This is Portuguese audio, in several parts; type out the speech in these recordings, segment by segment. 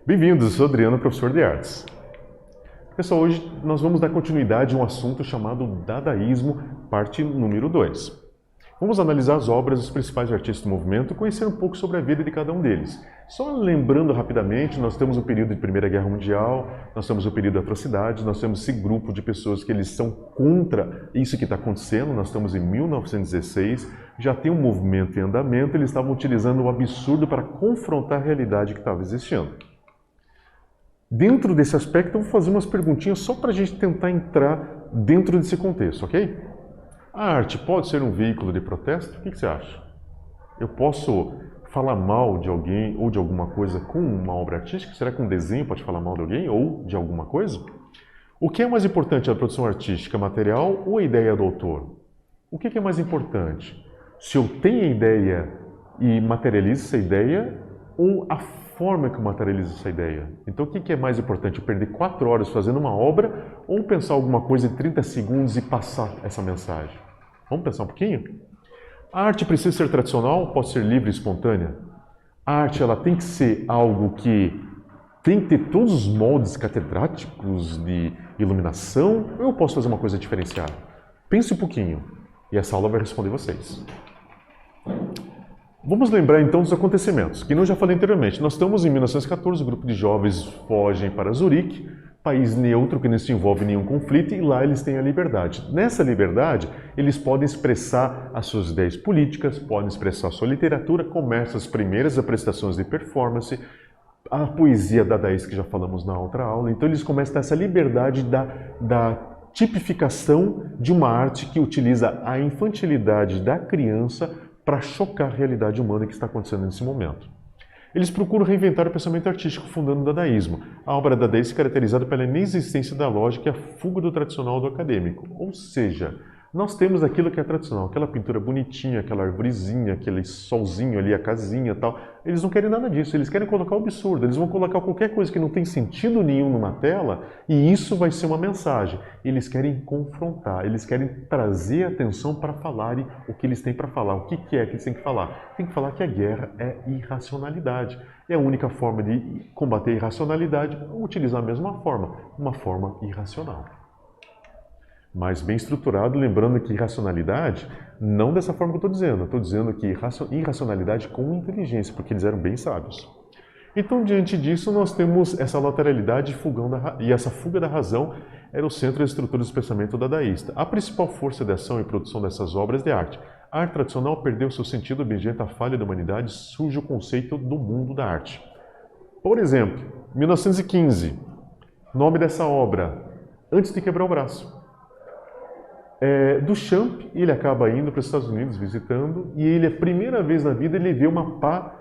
Bem-vindos, eu sou Adriano, professor de artes. Pessoal, hoje nós vamos dar continuidade a um assunto chamado Dadaísmo, parte número 2. Vamos analisar as obras dos principais artistas do movimento e conhecer um pouco sobre a vida de cada um deles. Só lembrando rapidamente, nós temos o período de Primeira Guerra Mundial, nós temos o período de atrocidades, nós temos esse grupo de pessoas que eles são contra isso que está acontecendo, nós estamos em 1916, já tem um movimento em andamento, eles estavam utilizando o absurdo para confrontar a realidade que estava existindo. Dentro desse aspecto, eu vou fazer umas perguntinhas só para a gente tentar entrar dentro desse contexto, ok? A arte pode ser um veículo de protesto? O que você acha? Eu posso falar mal de alguém ou de alguma coisa com uma obra artística? Será que um desenho pode falar mal de alguém ou de alguma coisa? O que é mais importante, a produção artística, material ou a ideia do autor? O que é mais importante? Se eu tenho a ideia e materializo essa ideia ou a forma que eu materializo essa ideia? Então, o que é mais importante? Eu perder 4 horas fazendo uma obra ou pensar alguma coisa em 30 segundos e passar essa mensagem? Vamos pensar um pouquinho? A arte precisa ser tradicional, pode ser livre e espontânea? A arte ela tem que ser algo que tem que ter todos os moldes catedráticos de iluminação ou eu posso fazer uma coisa diferenciada? Pense um pouquinho e essa aula vai responder vocês. Vamos lembrar então dos acontecimentos, que eu já falei anteriormente. Nós estamos em 1914, o grupo de jovens fogem para Zurique, país neutro que não se envolve em nenhum conflito, e lá eles têm a liberdade. Nessa liberdade, eles podem expressar as suas ideias políticas, podem expressar a sua literatura, começam as primeiras apresentações de performance, a poesia dadaísta que já falamos na outra aula. Então eles começam a ter essa liberdade da tipificação de uma arte que utiliza a infantilidade da criança para chocar a realidade humana que está acontecendo nesse momento. Eles procuram reinventar o pensamento artístico, fundando o dadaísmo. A obra dadaísta é caracterizada pela inexistência da lógica e a fuga do tradicional do acadêmico. Ou seja, nós temos aquilo que é tradicional, aquela pintura bonitinha, aquela arvorezinha, aquele solzinho ali, a casinha e tal. Eles não querem nada disso, eles querem colocar o absurdo, eles vão colocar qualquer coisa que não tem sentido nenhum numa tela e isso vai ser uma mensagem. Eles querem confrontar, eles querem trazer atenção para falarem o que eles têm para falar. O que é que eles têm que falar? Tem que falar que a guerra é irracionalidade. É a única forma de combater a irracionalidade é utilizar a mesma forma, uma forma irracional. Mas bem estruturado, lembrando que irracionalidade, não dessa forma que eu estou dizendo que irracionalidade com inteligência, porque eles eram bem sábios. Então, diante disso, nós temos essa lateralidade e essa fuga da razão era o centro da estrutura do pensamento dadaísta. A principal força de ação e produção dessas obras de arte. A arte tradicional perdeu seu sentido obediente à falha da humanidade, surge o conceito do mundo da arte. Por exemplo, 1915, nome dessa obra, Antes de Quebrar o Braço. Duchamp, ele acaba indo para os Estados Unidos visitando e ele, a primeira vez na vida, ele vê uma pá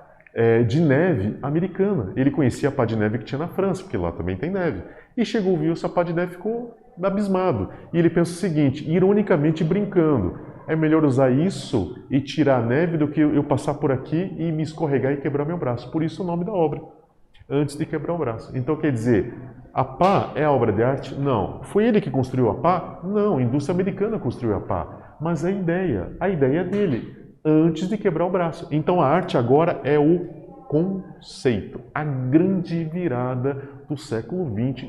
de neve americana. Ele conhecia a pá de neve que tinha na França, porque lá também tem neve. E chegou, viu essa pá de neve, ficou abismado. E ele pensa o seguinte, ironicamente brincando, é melhor usar isso e tirar a neve do que eu passar por aqui e me escorregar e quebrar meu braço. Por isso o nome da obra, Antes de Quebrar o Braço. Então quer dizer, a pá é a obra de arte? Não. Foi ele que construiu a pá? Não. A indústria americana construiu a pá. Mas a ideia é dele, antes de quebrar o braço. Então a arte agora é o conceito, a grande virada do século XX.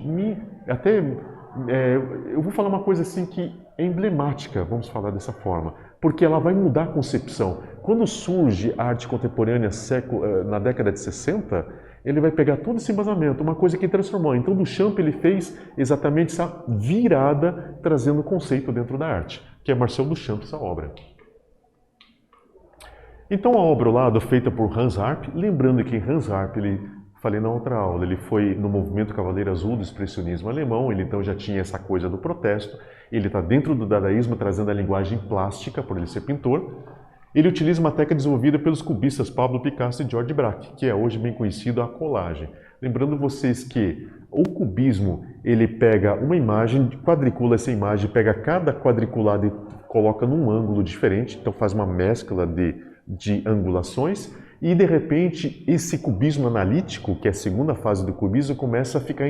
Eu vou falar uma coisa assim que é emblemática, vamos falar dessa forma, porque ela vai mudar a concepção. Quando surge a arte contemporânea na década de 60, ele vai pegar todo esse embasamento, uma coisa que transformou. Então, Duchamp ele fez exatamente essa virada, trazendo o conceito dentro da arte, que é Marcel Duchamp, essa obra. Então, a obra ao lado, feita por Hans Arp, lembrando que Hans Arp, falei na outra aula, ele foi no movimento Cavaleiro Azul do expressionismo alemão, ele então já tinha essa coisa do protesto, ele está dentro do dadaísmo, trazendo a linguagem plástica, por ele ser pintor. Ele utiliza uma técnica desenvolvida pelos cubistas Pablo Picasso e George Braque, que é hoje bem conhecido a colagem. Lembrando vocês que o cubismo, ele pega uma imagem, quadricula essa imagem, pega cada quadriculado e coloca num ângulo diferente, então faz uma mescla de angulações, e de repente esse cubismo analítico, que é a segunda fase do cubismo, começa a ficar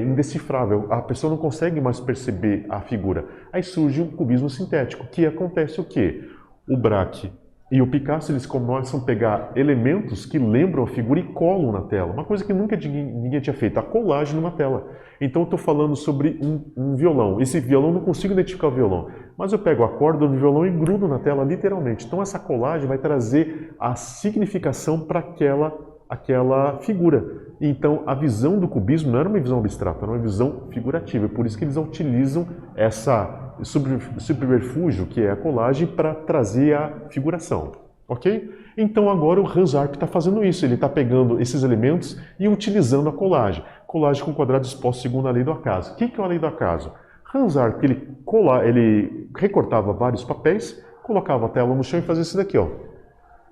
indecifrável. A pessoa não consegue mais perceber a figura. Aí surge o cubismo sintético, que acontece o quê? O Braque E o Picasso, eles começam a pegar elementos que lembram a figura e colam na tela. Uma coisa que nunca ninguém tinha feito, a colagem numa tela. Então eu estou falando sobre um violão. Esse violão, eu não consigo identificar o violão, mas eu pego a corda do violão e grudo na tela, literalmente. Então essa colagem vai trazer a significação para aquela figura. Então a visão do cubismo não era uma visão abstrata, era uma visão figurativa. É por isso que eles utilizam essa subterfúgio, que é a colagem, para trazer a figuração, ok? Então agora o Hans Arp está fazendo isso, ele está pegando esses elementos e utilizando a colagem. Colagem com quadrados expostos segundo a lei do acaso. O que é a lei do acaso? Hans Arp, ele recortava vários papéis, colocava a tela no chão e fazia isso daqui, ó.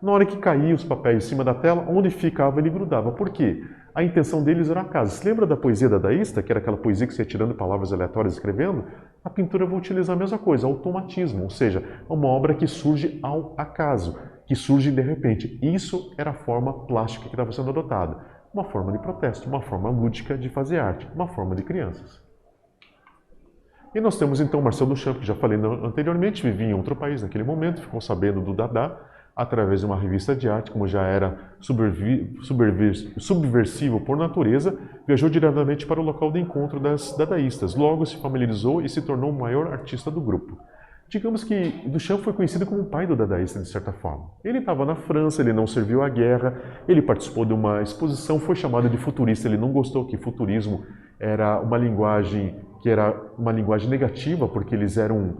Na hora que caía os papéis em cima da tela, onde ficava ele grudava. Por quê? A intenção deles era acaso. Você lembra da poesia dadaísta, que era aquela poesia que você ia tirando palavras aleatórias e escrevendo? A pintura vai utilizar a mesma coisa, automatismo, ou seja, uma obra que surge ao acaso, que surge de repente. Isso era a forma plástica que estava sendo adotada. Uma forma de protesto, uma forma lúdica de fazer arte, uma forma de crianças. E nós temos então Marcel Duchamp, que já falei anteriormente, vivia em outro país naquele momento, ficou sabendo do Dada, através de uma revista de arte, como já era subversivo por natureza, viajou diretamente para o local de encontro das dadaístas. Logo se familiarizou e se tornou o maior artista do grupo. Digamos que Duchamp foi conhecido como o pai do dadaísta, de certa forma. Ele estava na França, ele não serviu à guerra, ele participou de uma exposição, foi chamado de futurista, ele não gostou que futurismo era uma linguagem que era uma linguagem negativa, porque eles eram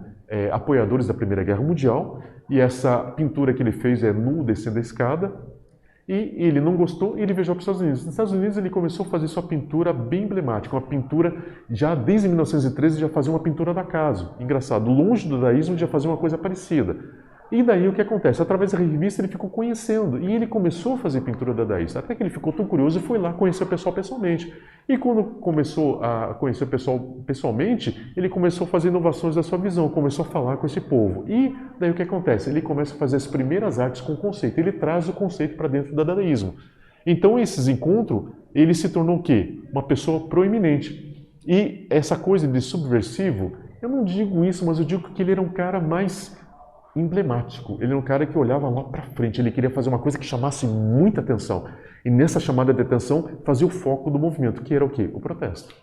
apoiadores da Primeira Guerra Mundial, e essa pintura que ele fez é nu descendo a escada, e ele não gostou e ele viajou para os Estados Unidos. Nos Estados Unidos ele começou a fazer sua pintura bem emblemática, uma pintura já desde 1913 já fazia uma pintura da acaso. Engraçado, longe do dadaísmo já fazia uma coisa parecida. E daí o que acontece? Através da revista ele ficou conhecendo e ele começou a fazer pintura dadaísta, até que ele ficou tão curioso e foi lá conhecer o pessoal pessoalmente. E quando começou a conhecer o pessoal pessoalmente, ele começou a fazer inovações da sua visão, começou a falar com esse povo. E daí o que acontece? Ele começa a fazer as primeiras artes com conceito, ele traz o conceito para dentro do dadaísmo. Então esses encontros, ele se tornou o quê? Uma pessoa proeminente. E essa coisa de subversivo, eu não digo isso, mas eu digo que ele era um cara mais emblemático. Ele era um cara que olhava lá para frente, ele queria fazer uma coisa que chamasse muita atenção. E nessa chamada de atenção, fazia o foco do movimento, que era o quê? O protesto.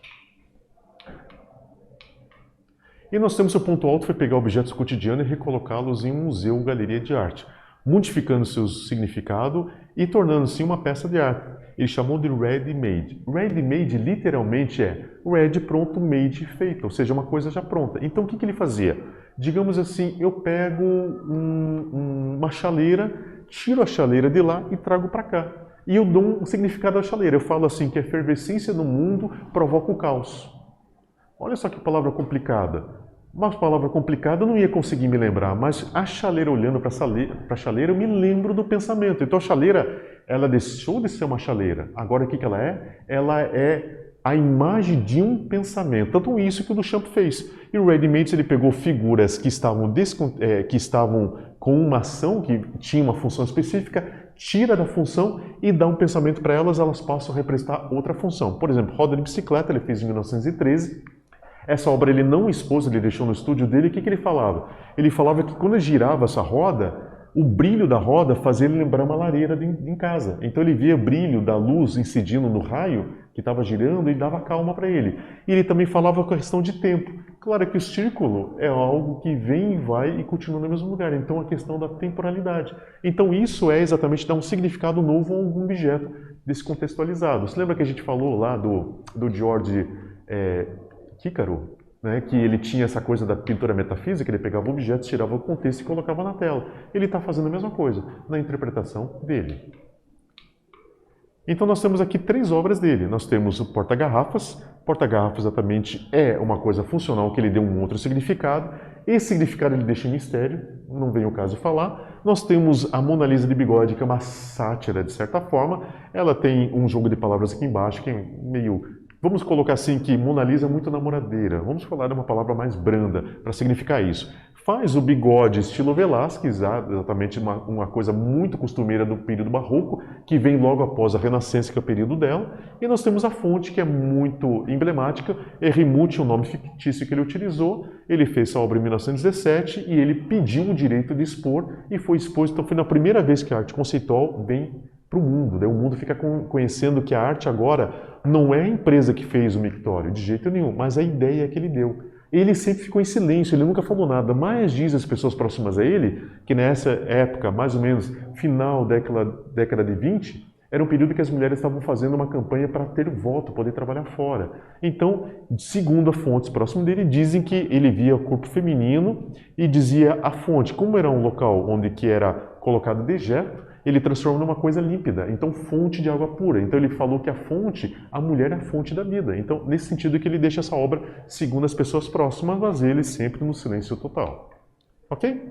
E nós temos o ponto alto, foi pegar objetos cotidianos e recolocá-los em um museu ou galeria de arte, modificando seu significado e tornando-se uma peça de arte. Ele chamou de ready-made. Ready-made literalmente é ready, pronto, made, feito, ou seja, uma coisa já pronta. Então o que ele fazia? Digamos assim, eu pego uma chaleira, tiro a chaleira de lá e trago para cá. E eu dou um significado à chaleira. Eu falo assim que a efervescência no mundo provoca o caos. Olha só que palavra complicada. Uma palavra complicada eu não ia conseguir me lembrar, mas a chaleira, olhando para a chaleira, eu me lembro do pensamento. Então a chaleira, ela deixou de ser uma chaleira. Agora o que ela é? Ela é a imagem de um pensamento. Tanto isso que o Duchamp fez. E o ready-made, ele pegou figuras que estavam com uma ação, que tinha uma função específica, tira da função e dá um pensamento para elas, elas passam a representar outra função. Por exemplo, roda de bicicleta, ele fez em 1913. Essa obra ele não expôs, ele deixou no estúdio dele. O que ele falava? Ele falava que quando girava essa roda, o brilho da roda fazia ele lembrar uma lareira em casa. Então ele via o brilho da luz incidindo no raio que estava girando e dava calma para ele. E ele também falava com a questão de tempo. Claro que o círculo é algo que vem e vai e continua no mesmo lugar. Então a questão da temporalidade. Então isso é exatamente dar um significado novo a algum objeto descontextualizado. Você lembra que a gente falou lá do George Cícero? Né, que ele tinha essa coisa da pintura metafísica, ele pegava objetos, tirava o contexto e colocava na tela. Ele está fazendo a mesma coisa na interpretação dele. Então nós temos aqui 3 obras dele. Nós temos o porta-garrafas. Porta-garrafas exatamente é uma coisa funcional que ele deu um outro significado. Esse significado ele deixa em mistério, não vem o caso falar. Nós temos a Mona Lisa de bigode, que é uma sátira de certa forma. Ela tem um jogo de palavras aqui embaixo, que é meio... Vamos colocar assim que Mona Lisa é muito namoradeira. Vamos falar de uma palavra mais branda para significar isso. faz o bigode estilo Velázquez, exatamente uma coisa muito costumeira do período barroco, que vem logo após a Renascença, que é o período dela. E nós temos a fonte, que é muito emblemática, Hermut, o nome fictício que ele utilizou. Ele fez essa obra em 1917 e ele pediu o direito de expor e foi exposto. Então foi na primeira vez que a arte conceitual vem para o mundo. Né? O mundo fica conhecendo que a arte agora não é a empresa que fez o mictório, de jeito nenhum, mas a ideia que ele deu. Ele sempre ficou em silêncio, ele nunca falou nada, mas diz as pessoas próximas a ele que nessa época, mais ou menos final década de 20, era um período que as mulheres estavam fazendo uma campanha para ter voto, poder trabalhar fora. Então, segundo as fontes próximas dele, dizem que ele via o corpo feminino e dizia a fonte, como era um local onde que era colocado dejeto, ele transforma numa coisa límpida, então fonte de água pura. Então ele falou que a fonte, a mulher é a fonte da vida. Então, nesse sentido que ele deixa essa obra segundo as pessoas próximas, mas ele sempre no silêncio total. Ok?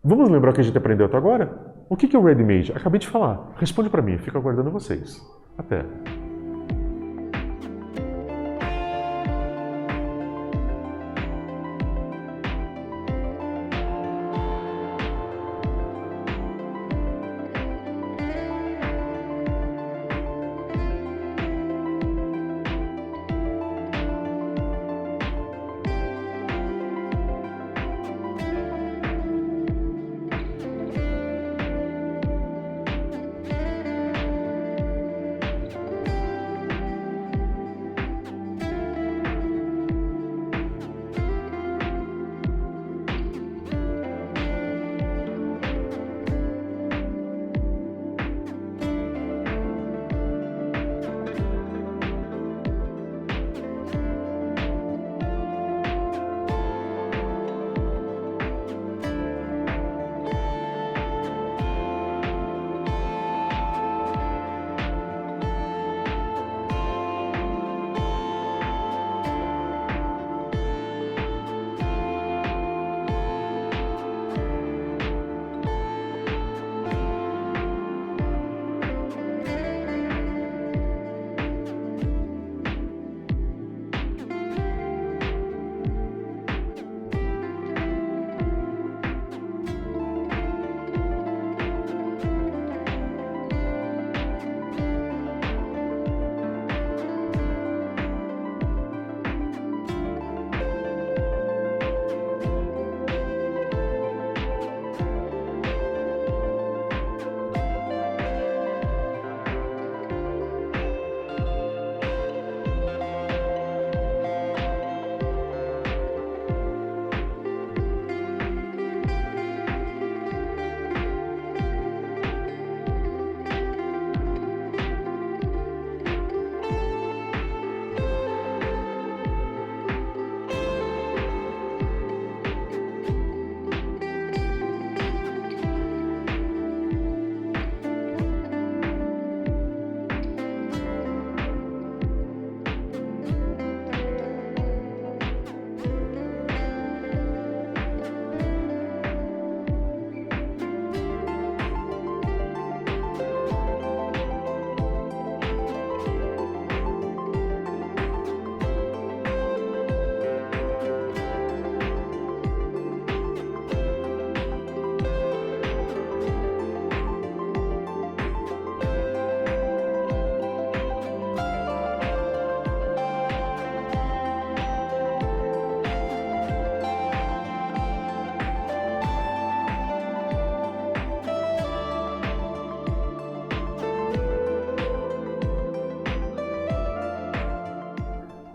Vamos lembrar o que a gente aprendeu até agora? O que é o ready-made? Acabei de falar. Responde para mim, fico aguardando vocês. Até!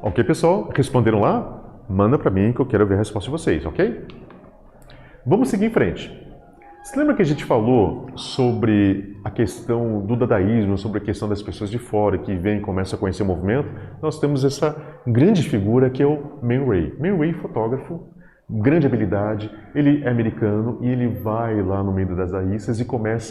Ok, pessoal? Responderam lá? Manda para mim que eu quero ver a resposta de vocês, ok? Vamos seguir em frente. Você lembra que a gente falou sobre a questão do dadaísmo, sobre a questão das pessoas de fora que vêm e começam a conhecer o movimento? Nós temos essa grande figura que é o Man Ray. Man Ray, fotógrafo, grande habilidade, ele é americano e ele vai lá no meio das dadaístas e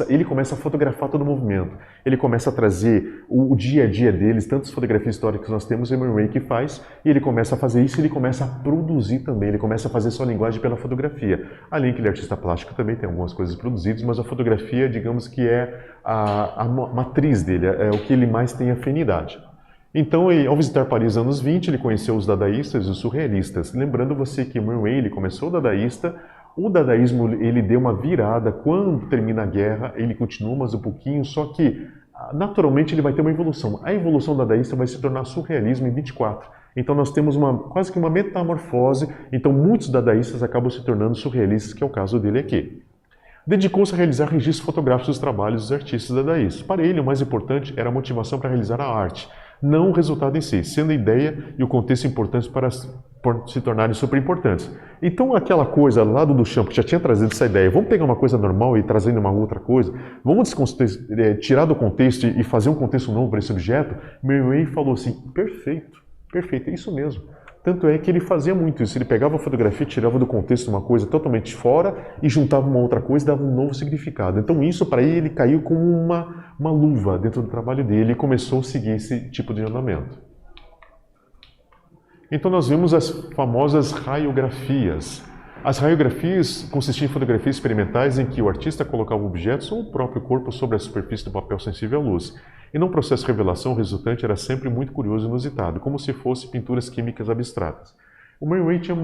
ele começa a fotografar todo o movimento. Ele começa a trazer o dia a dia deles, tantas fotografias históricas que nós temos, é o Man Ray que faz, e ele começa a fazer isso e ele começa a produzir também, ele começa a fazer sua linguagem pela fotografia. Além que ele é artista plástico também, tem algumas coisas produzidas, mas a fotografia, digamos que é a matriz dele, é o que ele mais tem afinidade. Então, ao visitar Paris nos anos 20, ele conheceu os dadaístas e os surrealistas. Lembrando você que Man Ray, ele começou dadaísta, o dadaísmo ele deu uma virada quando termina a guerra, ele continua mais um pouquinho, só que naturalmente ele vai ter uma evolução. A evolução dadaísta vai se tornar surrealismo em 24. Então nós temos quase que uma metamorfose, então muitos dadaístas acabam se tornando surrealistas, que é o caso dele aqui. Dedicou-se a realizar registros fotográficos dos trabalhos dos artistas dadaístas. Para ele, o mais importante era a motivação para realizar a arte, não o resultado em si, sendo a ideia e o contexto importantes para se tornarem super importantes. Então aquela coisa lá do Duchamp, que já tinha trazido essa ideia, vamos pegar uma coisa normal e trazendo uma outra coisa, vamos tirar do contexto e fazer um contexto novo para esse objeto, Man Ray falou assim, perfeito, perfeito, é isso mesmo. Tanto é que ele fazia muito isso, ele pegava a fotografia, tirava do contexto uma coisa totalmente fora e juntava uma outra coisa e dava um novo significado. Então isso para ele caiu como uma luva dentro do trabalho dele e começou a seguir esse tipo de andamento. Então nós vimos as famosas raiografias. As raiografias consistiam em fotografias experimentais em que o artista colocava objetos ou o próprio corpo sobre a superfície do papel sensível à luz. E num processo de revelação, o resultante era sempre muito curioso e inusitado, como se fossem pinturas químicas abstratas. O Man Ray tinha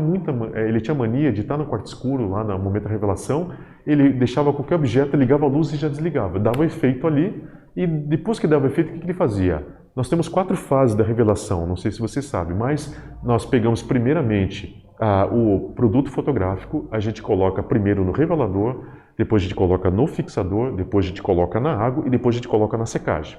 mania de estar no quarto escuro, lá no momento da revelação, ele deixava qualquer objeto, ligava a luz e já desligava. Dava efeito ali, e depois que dava efeito, o que ele fazia? Nós temos 4 fases da revelação, não sei se você sabe, mas nós pegamos primeiramente o produto fotográfico, a gente coloca primeiro no revelador, depois a gente coloca no fixador, depois a gente coloca na água e depois a gente coloca na secagem.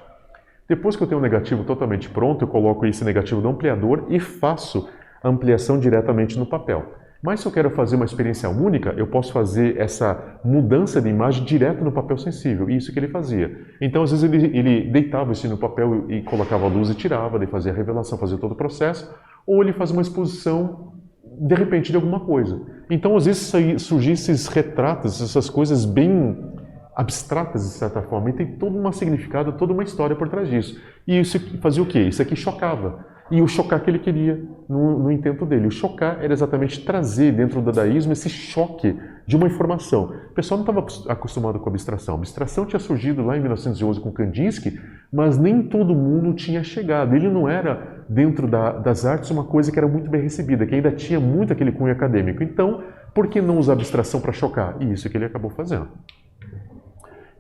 Depois que eu tenho o negativo totalmente pronto, eu coloco esse negativo no ampliador e faço a ampliação diretamente no papel. Mas se eu quero fazer uma experiência única, eu posso fazer essa mudança de imagem direto no papel sensível. E isso que ele fazia. Então, às vezes, ele deitava isso no papel e colocava a luz e tirava, daí fazia a revelação, fazia todo o processo. Ou ele fazia uma exposição, de repente, de alguma coisa. Então, às vezes, surgiam esses retratos, essas coisas bem abstratas, de certa forma, e tem todo um significado, toda uma história por trás disso. E isso fazia o quê? Isso aqui chocava. E o chocar que ele queria no intento dele. O chocar era exatamente trazer dentro do dadaísmo esse choque de uma informação. O pessoal não estava acostumado com a abstração. A abstração tinha surgido lá em 1911 com Kandinsky, mas nem todo mundo tinha chegado. Ele não era, dentro das artes, uma coisa que era muito bem recebida, que ainda tinha muito aquele cunho acadêmico. Então, por que não usar abstração para chocar? E isso que ele acabou fazendo.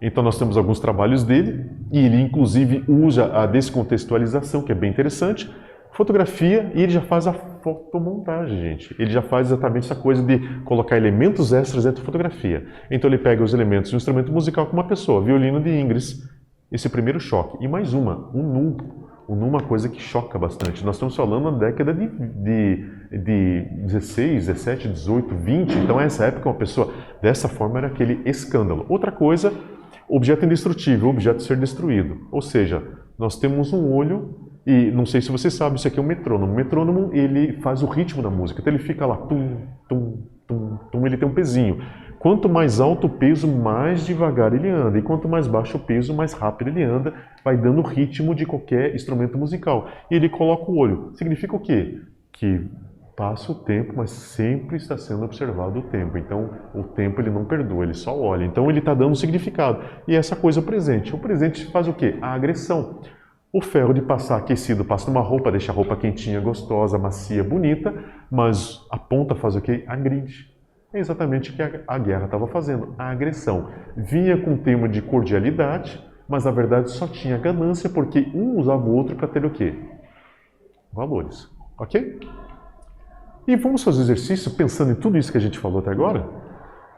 Então nós temos alguns trabalhos dele, e ele inclusive usa a descontextualização, que é bem interessante, fotografia, e ele já faz a fotomontagem, gente. Ele já faz exatamente essa coisa de colocar elementos extras dentro da fotografia. Então ele pega os elementos de um instrumento musical com uma pessoa, violino de Ingres, esse primeiro choque. E mais um nu. O nu é uma coisa que choca bastante. Nós estamos falando na década de 16, 17, 18, 20. Então essa época uma pessoa dessa forma era aquele escândalo. Outra coisa, objeto indestrutível, objeto a ser destruído. Ou seja, nós temos um olho. E não sei se você sabe, isso aqui é um metrônomo. O metrônomo, ele faz o ritmo da música. Então ele fica lá, tum, tum, tum, tum, ele tem um pezinho. Quanto mais alto o peso, mais devagar ele anda. E quanto mais baixo o peso, mais rápido ele anda. Vai dando o ritmo de qualquer instrumento musical. E ele coloca o olho. Significa o quê? Que passa o tempo, mas sempre está sendo observado o tempo. Então, o tempo ele não perdoa, ele só olha. Então, ele está dando um significado. E essa coisa é o presente. O presente faz o quê? A agressão. O ferro de passar aquecido passa numa roupa, deixa a roupa quentinha, gostosa, macia, bonita, mas a ponta faz o quê? Agride. É exatamente o que a guerra estava fazendo, a agressão. Vinha com o tema de cordialidade, mas na verdade só tinha ganância porque um usava o outro para ter o quê? Valores. Ok? E vamos fazer o exercício pensando em tudo isso que a gente falou até agora?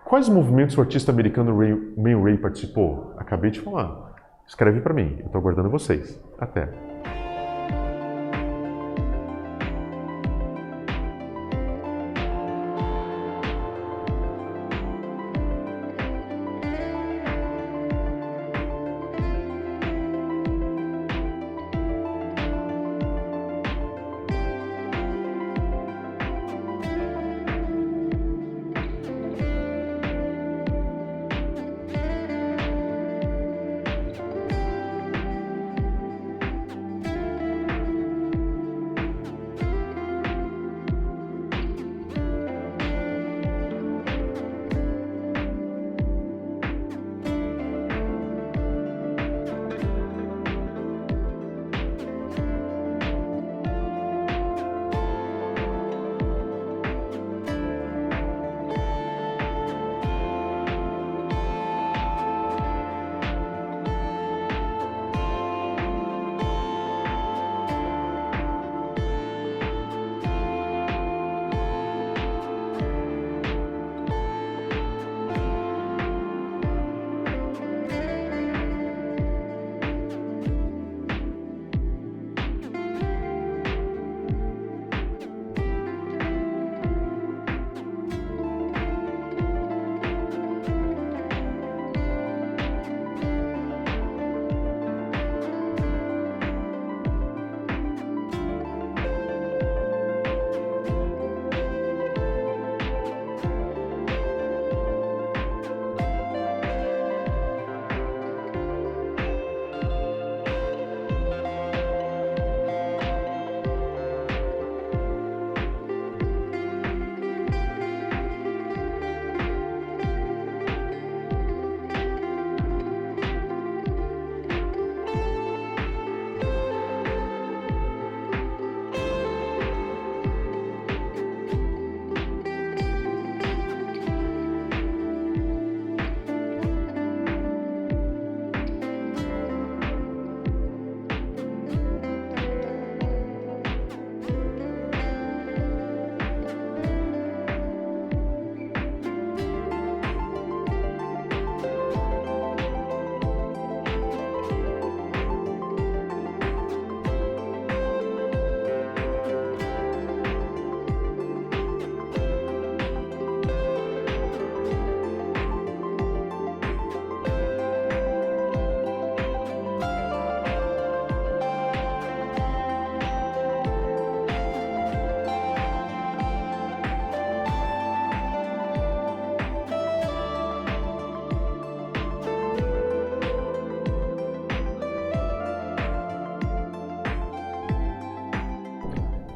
Quais movimentos o artista americano Man Ray participou? Acabei de falar. Escreve para mim, eu estou aguardando vocês. Até!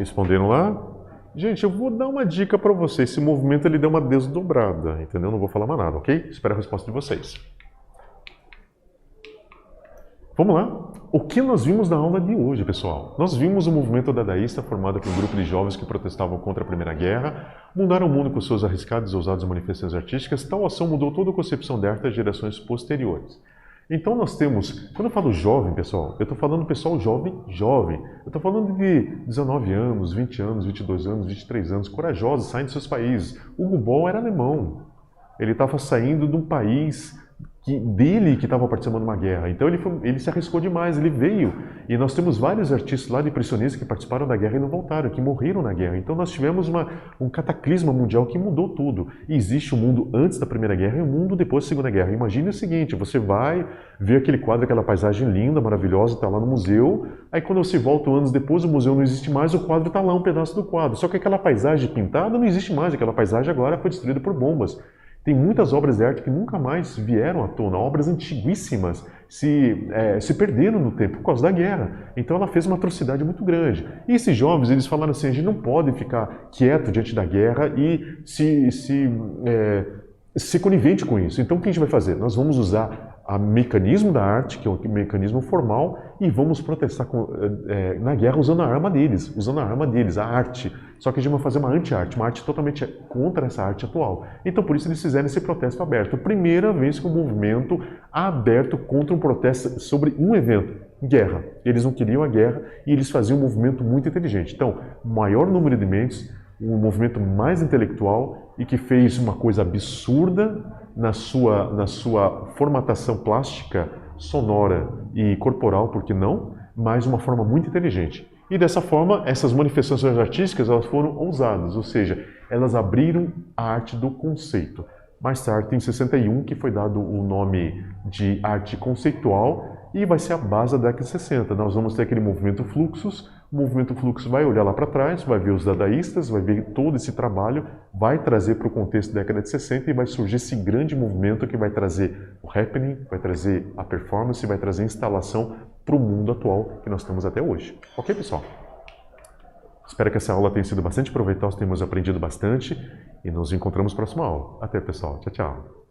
Responderam lá? Gente, eu vou dar uma dica para vocês. Esse movimento ele deu uma desdobrada, entendeu? Não vou falar mais nada, ok? Espero a resposta de vocês. Vamos lá? O que nós vimos na aula de hoje, pessoal? Nós vimos o movimento dadaísta formado por um grupo de jovens que protestavam contra a Primeira Guerra, mudaram o mundo com suas arriscadas e ousadas manifestações artísticas. Tal ação mudou toda a concepção da arte das gerações posteriores. Então nós temos, quando eu falo jovem, pessoal, eu estou falando pessoal jovem. Eu estou falando de 19 anos, 20 anos, 22 anos, 23 anos, corajosos, saindo de seus países. Hugo Boll era alemão. Ele estava saindo de um país dele que estava participando de uma guerra. Então ele se arriscou demais, ele veio. E nós temos vários artistas lá de impressionistas que participaram da guerra e não voltaram, que morreram na guerra. Então nós tivemos um cataclisma mundial que mudou tudo. E existe o mundo antes da Primeira Guerra e o mundo depois da Segunda Guerra. Imagine o seguinte, você vai ver aquele quadro, aquela paisagem linda, maravilhosa, está lá no museu. Aí quando você volta anos depois, o museu não existe mais, o quadro está lá, um pedaço do quadro. Só que aquela paisagem pintada não existe mais, aquela paisagem agora foi destruída por bombas. Tem muitas obras de arte que nunca mais vieram à tona, obras antiguíssimas se perderam no tempo por causa da guerra. Então ela fez uma atrocidade muito grande. E esses jovens, eles falaram assim, a gente não pode ficar quieto diante da guerra e ser conivente com isso. Então o que a gente vai fazer? Nós vamos usar o mecanismo da arte, que é um mecanismo formal, e vamos protestar na guerra usando a arma deles, a arte. Só que a gente vai fazer uma anti-arte, uma arte totalmente contra essa arte atual. Então por isso eles fizeram esse protesto aberto. Primeira vez que um movimento aberto contra um protesto sobre um evento, guerra. Eles não queriam a guerra e eles faziam um movimento muito inteligente. Então, maior número de mentes, um movimento mais intelectual e que fez uma coisa absurda na sua formatação plástica, sonora e corporal, por que não? Mas uma forma muito inteligente. E dessa forma, essas manifestações artísticas elas foram ousadas, ou seja, elas abriram a arte do conceito. Mais tarde, em 61, que foi dado o nome de arte conceitual e vai ser a base da década de 60. Nós vamos ter aquele movimento Fluxus. O movimento Fluxus vai olhar lá para trás, vai ver os dadaístas, vai ver todo esse trabalho, vai trazer para o contexto da década de 60 e vai surgir esse grande movimento que vai trazer o happening, vai trazer a performance, vai trazer a instalação para o mundo atual que nós temos até hoje. Ok, pessoal? Espero que essa aula tenha sido bastante proveitosa, tenhamos aprendido bastante e nos encontramos na próxima aula. Até, pessoal. Tchau, tchau.